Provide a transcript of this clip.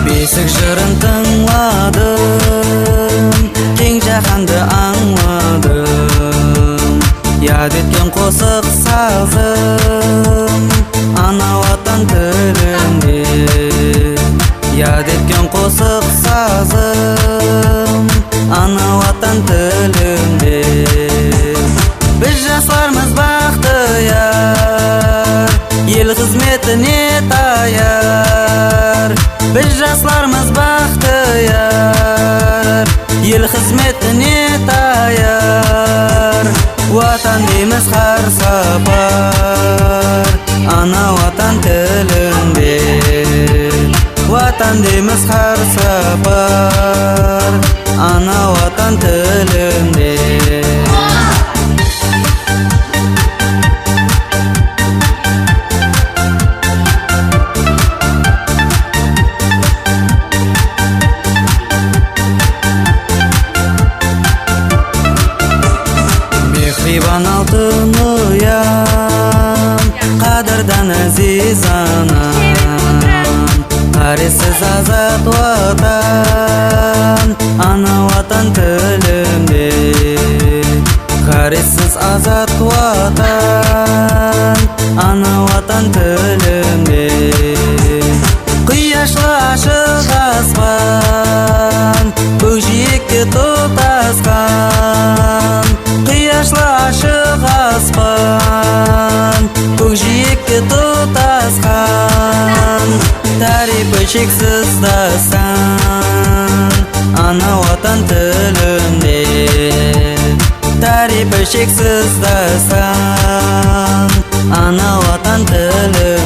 Besiq jырын tыңладым, кең жаһанды аңладым. Яд еткен қосық сазым, ана ватан тілінде. Яд еткен қосық сазым, ана ватан тілінде. Біз жастарымыз бақтияр, ел қызметіне таяр. Biz жасlarımız bahtiyar, ел хизметіне таяр. Ватан дейміз har safar, ана ватан тілінде. Ватан дейміз har safar, ана ватан тілінде. Мехрибан алтын ұям, қадырдан әзиз анам. Қаресіз азат ватан, ана ватан тілінде. Қаресіз азат ватан, ана ватан тілінде. Қияшлы ашық аспан, көкжиекте тұтасқан. Қияшлы ашық аспан, көкжиекте тұтасқан. Тарихы шексіз дастан, ана ватан тілінде. Тарихы шексіз дастан, ана ватан тілінде.